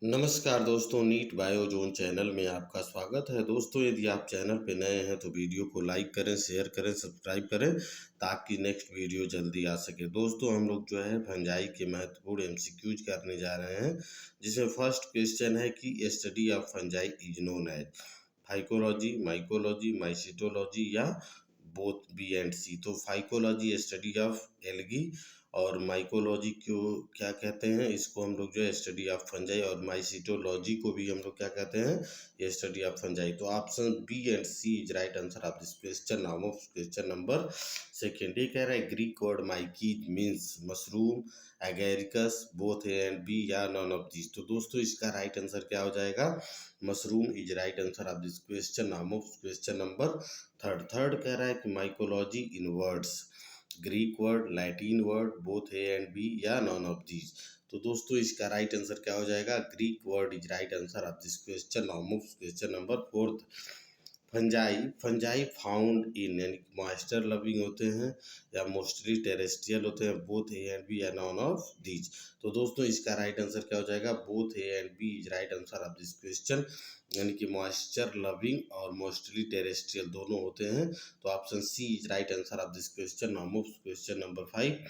नमस्कार दोस्तों, NEET bio zone channel में आपका स्वागत है। दोस्तों, यदि आप चैनल पे नए हैं तो वीडियो को लाइक करें, शेयर करें, सब्सक्राइब करें ताकि नेक्स्ट वीडियो जल्दी आ सके। दोस्तों, हम लोग जो है फंजाई के महत्वपूर्ण एमसीक्यूज करने जा रहे हैं, जिसमें फर्स्ट क्वेश्चन है कि study of fungi is known as phycology, mycology, mycetology या बोथ बी एंड सी। तो फाइकोलॉजी स्टडी ऑफ एल्गी और माइकोलॉजी को क्या कहते हैं, इसको हम लोग जो है स्टडी ऑफ फंजाई, और माइसिटोलॉजी को भी हम लोग क्या कहते हैं, ये स्टडी ऑफ फंजाई। तो option B and C is right answer of this question. नाम ऑफ क्वेश्चन नंबर सेकेंड। ये कह रहा है Greek word mykes means mushroom, agaricus, both A and B या नॉन ऑफ दिस। तो दोस्तों, इसका राइट आंसर क्या हो जाएगा, mushroom is right answer of this question. नाम of question number third. Third कह रहा है कि mycology in words, Greek word, Latin word, both A and B या नॉन ऑफ दीज। तो दोस्तों, इसका राइट आंसर क्या हो जाएगा, Greek word is right answer of this question. नाम of question number fourth. Fungi, fungi found in यानी moisture loving होते हैं या मोस्टली टेरेस्ट्रियल होते हैं, बोथ ए एंड बी या नॉन ऑफ दीज। तो दोस्तों, इसका राइट आंसर क्या हो जाएगा, both A and B is right answer of this question. यानी कि मॉइस्चर लविंग और मोस्टली टेरेस्ट्रियल दोनों होते हैं। तो option C is right answer of this question. नाम ऑफ क्वेश्चन नंबर फाइव।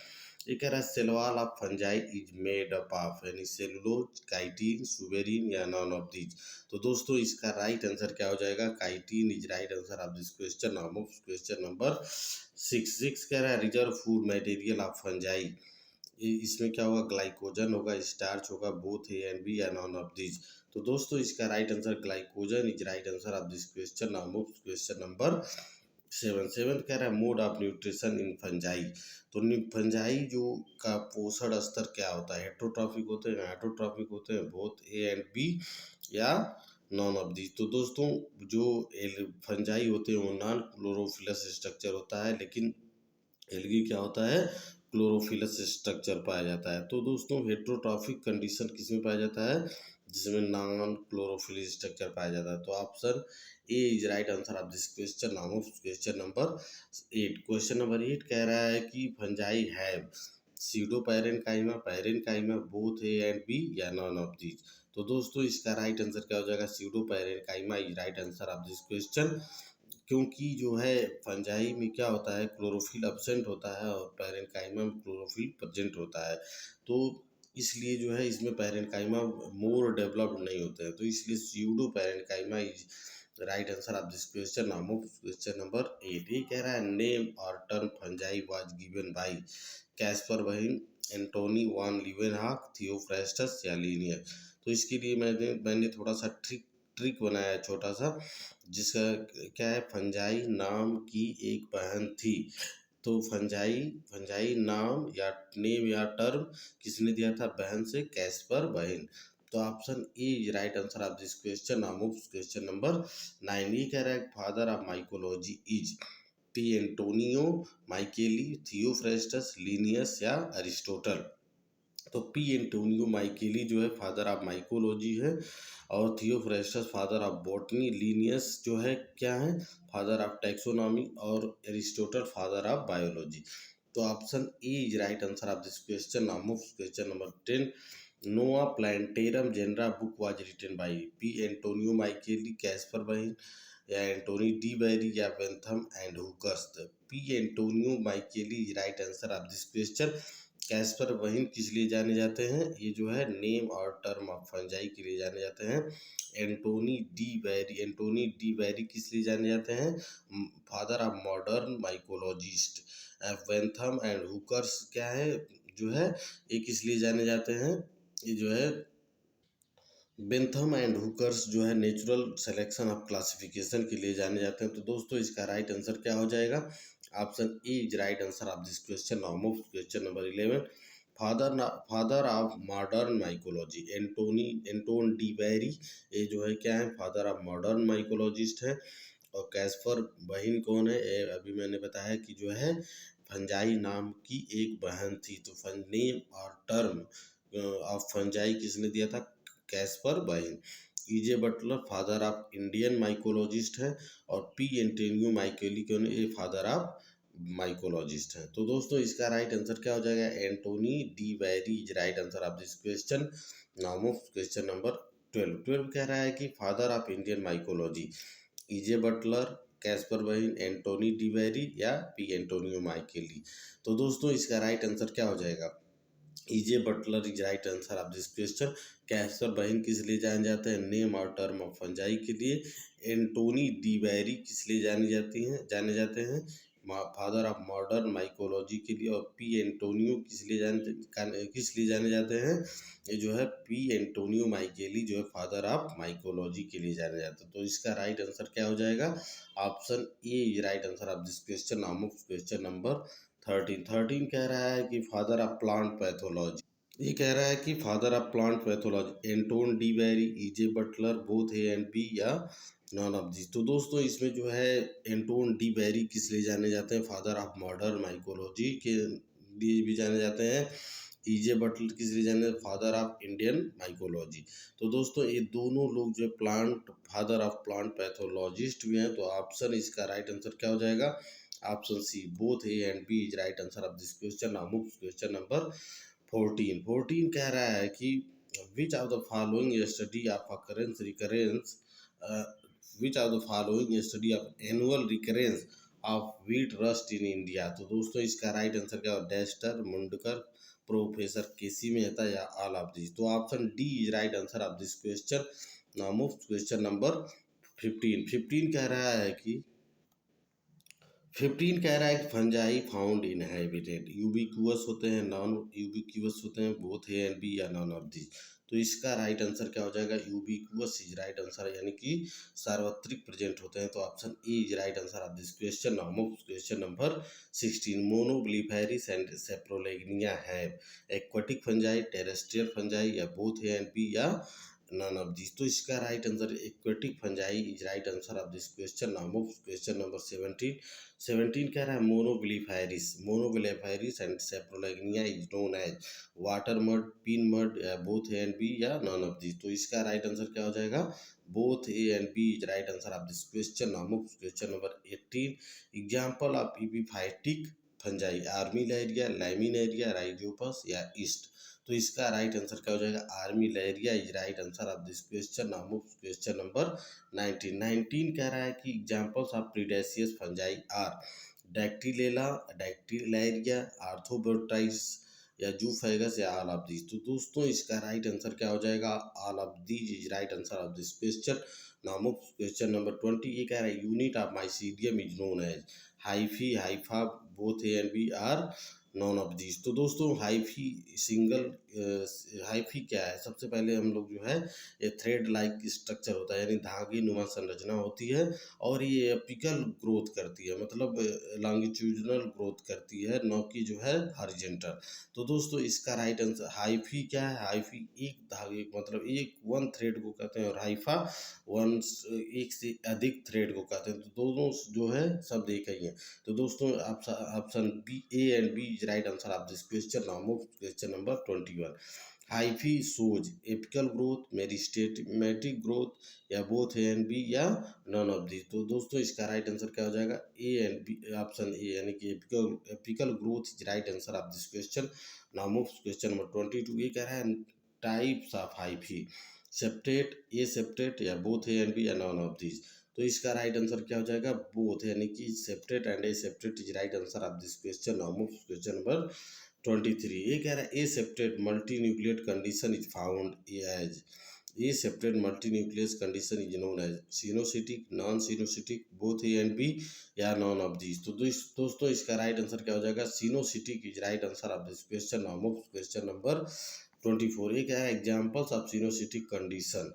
ये कह रहा है cell wall of fungi is made up of यानी सेलुलोज, काइटिन, सुबेरिन या नॉन ऑफ दीज। तो दोस्तों, इसका राइट आंसर क्या हो जाएगा, chitin is right answer of this question. नाम of question number six. Six कह रहा है reserve food material of fungi, इसमें क्या होगा, ग्लाइकोजन होगा, स्टार्च होगा, बोथ ए एंड बी या नॉन ऑफ दीज। तो दोस्तों, इसका right answer glycogen is right answer of this question. नाम of question number seven. Seven कह रहा है mode of nutrition in fungi. तो फंजाई जो का पोषण स्तर क्या होता है, हेट्रोट्रॉफिक होते हैं, हाइड्रोट्रॉफिक होते हैं, बोथ ए एंड बी या नॉन ऑफ दी। तो दोस्तों, जो फंजाई होते हैं वो नॉन क्लोरोफिलस स्ट्रक्चर होता है, लेकिन एल्गी क्या होता है, क्लोरोफिलस स्ट्रक्चर पाया जाता है। तो दोस्तों, हेट्रोट्रॉफिक कंडीशन किसमें पाया जाता है, जिसमें नॉन क्लोरोफिल स्ट्रक्चर पाया जाता है। तो option A is right answer of this question. नाम of question number eight. Question number eight कह रहा है कि fungi have pseudo parenchyma, parenchyma, both A and B या नॉन ऑफ दीज। तो दोस्तों, इसका राइट आंसर क्या हो जाएगा, pseudo parenchyma is right answer of this question. क्योंकि जो है फंजाई में क्या होता है, क्लोरोफिल एब्सेंट होता है और पैरेनकाइमा में क्लोरोफिल प्रेजेंट होता है। तो इसलिए जो है इसमें पैरेनकाइमा मोर डेवलप्ड नहीं होते हैं, तो इसलिए pseudoparenchyma is right answer of this question. नाम ऑफ क्वेश्चन नंबर एट। ये कह रहा है नेम और term fungi was given by Caspar Wine, Antonie van Leeuwenhoek, Theophrastus या लीनियस। तो इसके लिए मैंने थोड़ा सा ट्रिक ट्रिक बनाया है छोटा सा, जिसका क्या है, फंजाई नाम की एक बहन थी। तो फंजाई फंजाई नाम या नेम या टर्म किसने दिया था, बहन से, कैस्पर बहन। तो option A is right answer of this question. नाम ऑफ क्वेश्चन नंबर नाइन। ये कह रहा है father of mycology is P Antonio, माइकेली, Theophrastus, Linnaeus या अरिस्टोटल। तो पी एंटोनियो माइकेली जो है फादर ऑफ माइकोलॉजी है, और Theophrastus father of botany, Linnaeus जो है क्या है, फादर ऑफ टैक्सोनॉमी, और एरिस्टोटल फादर ऑफ बायोलॉजी। तो option A is right answer of this question. नाम of question number ten. Nova plantarum genera book was written by P Antonio Micheli, Caspar Bauhin या Anton de Bary या Bentham and Hookers. P Antonio Micheli right answer of this question. Caspar Bauhin किस लिए जाने जाते हैं, ये जो है नेम और टर्म ऑफ फंजाई के लिए जाने जाते हैं। एंटोनी डी बैरी किस लिए जाने जाते हैं, father of modern mycologist. Bentham and Hookers क्या है, जो है ये किस लिए जाने जाते हैं, ये जो है बेंथम एंड हुकर्स जो है नेचुरल सिलेक्शन ऑफ क्लासिफिकेशन के लिए जाने जाते हैं। तो दोस्तों, इसका राइट आंसर क्या हो जाएगा, option A is right answer of this question. नाम of question number 11। Father of modern mycology Anton de Bary, ये जो है क्या है, फादर ऑफ मॉडर्न माइकोलॉजिस्ट है। और कैस्पर बहन कौन है, ये अभी मैंने बताया कि जो है फंजाई नाम की एक बहन थी। तो नेम और टर्म ऑफ फंजाई किसने दिया था, कैस्पर बाइन। E J Butler father of Indian mycologist है, और पी एंटोनियो माइकेली कौन है, ये फादर ऑफ माइकोलॉजिस्ट हैं। तो दोस्तों इसका राइट आंसर क्या हो जाएगा, Anton de Bary is right answer of this question. Now move question number 12। 12 कह रहा है कि father of Indian mycology, E J Butler, Caspar Wine, Anton de Bary या पी एंटोनियो माइकेली। तो दोस्तों इसका राइट आंसर क्या हो जाएगा, E J Butler is right answer of this question. Caspar बहन किस लिए जाने जाते हैं, नेम और टर्म ऑफ फंजाई के लिए। एंटोनी डी बैरी किस लिए जाने जाते हैं, फादर ऑफ मॉडर्न माइकोलॉजी के लिए। और पी एंटोनियो किस लिए जाने जाते हैं, ये जो है पी एंटोनियो माइकेली जो है फादर ऑफ माइकोलॉजी के लिए जाने जाते हैं। तो इसका राइट आंसर क्या हो जाएगा, option A is right answer of this question. Now move question number 13। 13 कह रहा है कि फादर ऑफ प्लांट पैथोलॉजी, ये कह रहा है कि father of plant pathology, Anton de Bary, E J Butler, both A and B या नॉन ऑफ दिस। तो दोस्तों इसमें जो है एंटोन डी वेरी किस लिए जाने जाते हैं, फादर ऑफ मॉडर्न माइकोलॉजी के लिए भी जाने जाते हैं। ईजे बटलर किस लिए जाने, फादर ऑफ इंडियन माइकोलॉजी। तो दोस्तों ये दोनों लोग जो plant father of plant pathologist भी हैं। तो ऑप्शन इसका राइट आंसर क्या हो जाएगा, option C, both A and B is right answer of this question. Now move question number 14। 14 कह रहा है कि which of the following study of occurrence recurrence, which of the following study of annual recurrence of wheat rust in India. तो दोस्तों इसका right answer क्या हो, Dastur, Mundkur, professor K C Mehta या ऑल ऑफ दिस। तो option D is right answer of this question. Now move question number 15। 15 कह रहा है कि 15 कह रहा है कि फंजाई फाउंड इन हैबिटेट, यूबिक्यूअस होते हैं, नॉन यूबिक्यूअस होते हैं, बोथ ए एंड बी या नॉन ऑफ दी। तो इसका राइट आंसर क्या हो जाएगा, यूबिक्यूअस इज राइट आंसर, यानी कि सार्वत्रिक प्रेजेंट होते हैं। तो option A is right answer of this question. Now move question number 16। Monoblepharis and saprolegnia है एक्वाटिक फंजाई, टेरेस्ट्रियल फंजाई या बोथ ए एंड बी या नॉन ऑफ दिस। तो इसका right answer aquatic fungi is right answer of this question. Now move question number 17। 17 कह रहा है monoblepharis and saprolegnia is known as water mud, pin mud, both A and B या none of this. तो इसका right answer क्या हो जाएगा, both A and B is right answer of this question. Now move question number 18। Example of epiphytic fungi, Armillaria, laminaria, rhizopus या yeast. तो इसका right answer क्या हो जाएगा, Armillaria is right answer of this question. Now move question number 19। 19 कह रहा है कि examples of predacious fungi are dactylella, dactylaria, arthrobotrys या जूफेगस या ऑल ऑफ दीज। तो दोस्तों इसका राइट आंसर क्या हो जाएगा, all of these is right answer of this question. Now move question number 20। ये कह रहा है unit of mycelium is known as hyphae, hypha, both A and B are none of these. तो दोस्तों hyphae क्या है, सबसे पहले हम लोग जो है ये थ्रेड लाइक स्ट्रक्चर होता है, यानी धागे नुमा संरचना होती है और ये एपिकल ग्रोथ करती है, मतलब लॉन्गिट्यूडिनल ग्रोथ करती है, न कि जो है हॉरिजॉन्टल। तो दोस्तों इसका राइट आंसर हाइफी क्या है, हाइफी एक धागे मतलब एक वन थ्रेड को कहते हैं और हाइफा वन एक से अधिक थ्रेड को कहते हैं। तो दोनों जो है सब एक ही है। तो दोस्तों option B, A and B is right answer of this question. Now move question number 21। Hyphae shows apical growth, meristematic growth या बोथ ए एंड बी या नॉन ऑफ दिस। तो दोस्तों इसका राइट आंसर क्या हो जाएगा, A and B, option A यानी कि apical growth is right answer of this question. Now move question number 22। ये कह रहा है types of hyphae, septate, A septate या बोथ ए एंड बी या नॉन ऑफ दिस। तो इसका राइट आंसर क्या हो जाएगा, बोथ, यानी कि septate and aseptate is right answer of this question. Now move question number 23। ये कह रहा है aseptate multinucleate condition is found as, aseptate multinucleus condition is known as coenocytic, non coenocytic, both A and B या none of this. तो दोस्तों इसका right answer क्या हो जाएगा, coenocytic is right answer of this question. Now move question number 24। ये क्या है, examples of coenocytic condition,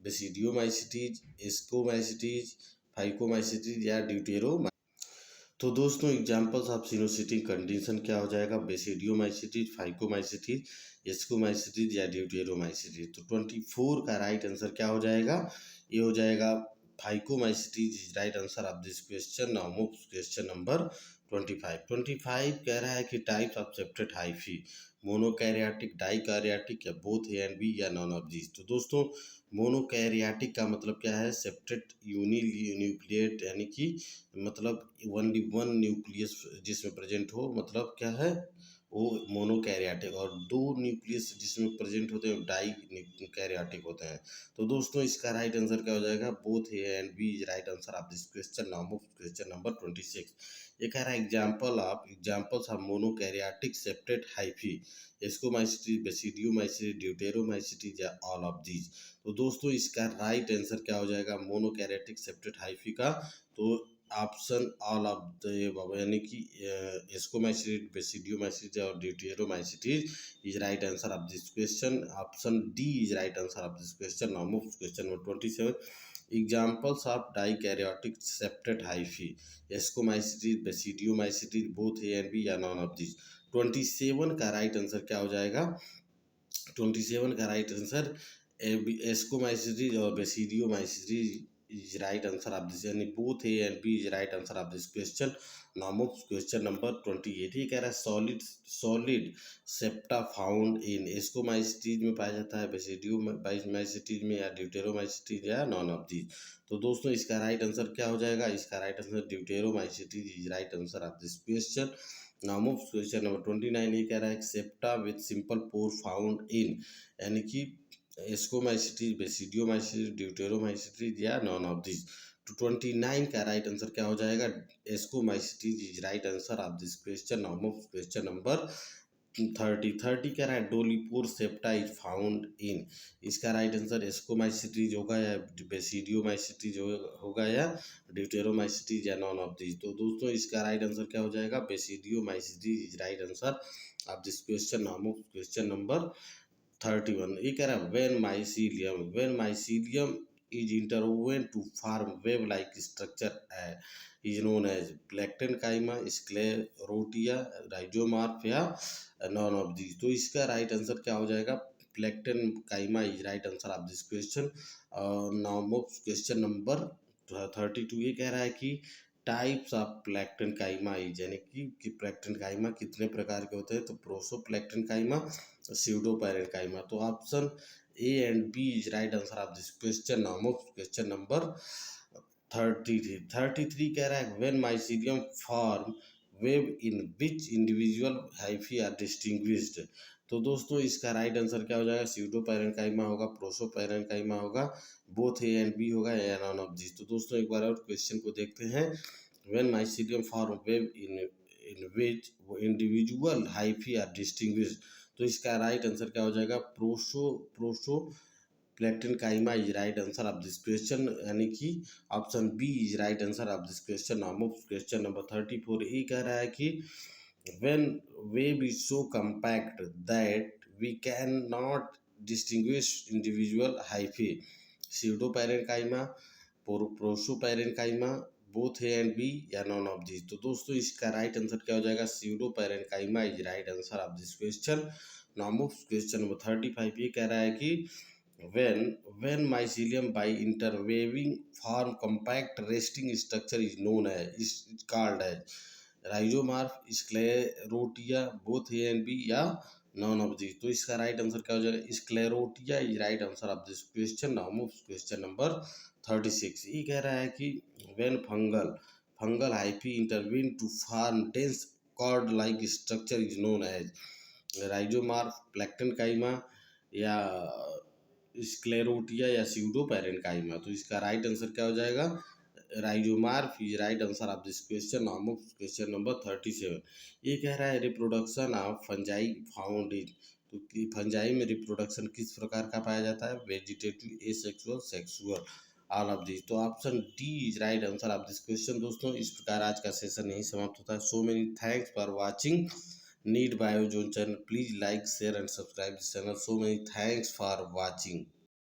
basidiomycetes, ascomycetes, phycomycetes या ड्यूटेरो। तो दोस्तों एग्जांपल्स ऑफ सिनोसिटिक कंडीशन क्या हो जाएगा, बेसिडियोमाइसिटीज, फाइकोमाइसिटीज, एस्कोमाइसिटीज या ड्यूटेरोमाइसिटीज। तो 24 का राइट आंसर क्या हो जाएगा, ये हो जाएगा phycomycetes is right answer of this question. Now move question number 25 कह रहा है कि types of septate hyphae, monokaryotic, dikaryotic या बोथ ए एंड बी या नॉन ऑफ दीज। तो दोस्तों मोनोकैरियोटिक का मतलब क्या है, सेप्टेट यूनिन्यूक्लिएट यानी कि मतलब ओनली वन न्यूक्लियस जिसमें प्रेजेंट हो, मतलब क्या है वो मोनोकैरियोटिक, और दो न्यूक्लियस जिसमें प्रेजेंट होते हैं डाई कैरियोटिक होते हैं। तो दोस्तों इसका राइट आंसर क्या हो जाएगा, both A and B is right answer of this question. Now move question number 26। ये कह रहा है examples of monokaryotic septate hyphae, ascomycetes, basidiomycetes, deuteromycetes या ऑल ऑफ दीज। तो दोस्तों इसका राइट आंसर क्या हो जाएगा मोनोकैरियोटिक सेप्टेट हाइफी का, तो option all of the above, यानी कि एस्कोमाइसिटीज, बेसिडियोमाइसिटीज और deuteromycetes is right answer of this question. Option D is right answer of this question. Now move question number 27। Examples of dikaryotic septate hyphae, ascomycetes, basidiomycetes, both A and B या none of this. 27 का right answer क्या हो जाएगा, 27 का right answer ascomycetes और basidiomycetes is right answer of this, यानी both A and B is right answer of this question. Now move question number 28। ये कह रहा है solid septa found in ascomycetes में पाया जाता है, बेसिडियोमाइसिटीज में या ड्यूटेरोमाइसिटीज या नॉन ऑफ दीज। तो दोस्तों इसका राइट आंसर क्या हो जाएगा, इसका right answer deuteromycetes is right answer of this question. Now move question number 29। ये कह रहा है septa with simple pore found in, यानी कि एस्कोमाइसिटीज, बेसिडियोमाइसिटीज, ड्यूटेरोमाइसिटीज या नॉन ऑफ दिस। तो 29 का राइट आंसर क्या हो जाएगा, ascomycetes is right answer of this question. Now move question number 30 कह रहा है dolipore septa is found in, इसका राइट आंसर एस्कोमाइसिटीज होगा या बेसिडियोमाइसिटीज होगा या ड्यूटेरोमाइसिटीज या नॉन ऑफ दिस। तो दोस्तों इसका राइट आंसर क्या हो जाएगा, basidiomycetes is right answer of this question. Now move question number 31। ये कह रहा है when mycelium is interwoven to form web like structure is known as plectenchyma, sclerotia, rhizomorph या नॉन ऑफ दीज। तो इसका राइट आंसर क्या हो जाएगा, plectenchyma is right answer of this question. Now move question number 32। ये कह रहा है कि टाइप्स ऑफ प्लेक्टेनकाइमा इज, यानी कि प्लेक्टेनकाइमा कितने प्रकार के होते हैं, तो प्रोसोप्लेक्टेनकाइमा, pseudoparenchyma। तो option A and B is right answer of this question. Now move question number 33 कह रहा है when mycelium form web in which individual hyphae are distinguished. तो दोस्तों इसका राइट आंसर क्या हो जाएगा, pseudoparenchyma होगा, प्रोसोपेरेंकाइमा होगा, बोथ ए एंड बी होगा या नॉन ऑफ दिस। तो दोस्तों एक बार और क्वेश्चन को देखते हैं। When mycelium form web in which individual hyphae are distinguished, तो इसका राइट आंसर क्या हो जाएगा, prosoplectenchyma is right answer of this question, यानी कि option B is right answer of this question. Now move question number 34। ये कह रहा है कि when web is so compact that we can not distinguish individual hyphae, pseudoparenchyma, prosoparenchyma, both A and B या none of this. तो दोस्तों इसका right answer क्या हो जाएगा, pseudoparenchyma is right answer of this question. Now move question number 35। ये कह रहा है कि when mycelium by interweaving form compact resting structure is known as is called as rhizomorph, sclerotia, both A and B या none of this. तो इसका right answer क्या हो जाएगा, sclerotia is right answer of this question. Now move question number 36। ये कह रहा है कि when fungal hyphae intervene to form dense cord like structure is known as rhizomorph, plectenchyma या स्क्लेरोटिया या pseudoparenchyma। तो इसका राइट आंसर क्या हो जाएगा, rhizomorph is right answer of this question. Now move question number 37। ये कह रहा है reproduction of fungi found in, तो फंजाई में रिप्रोडक्शन किस प्रकार का पाया जाता है, vegetative, asexual, sexual, all of this. तो option D is right answer of this question. दोस्तों इस प्रकार आज का सेशन यही समाप्त होता है। So many thanks for watching Need Biozone channel. Please like, share and subscribe this channel. So many thanks for watching.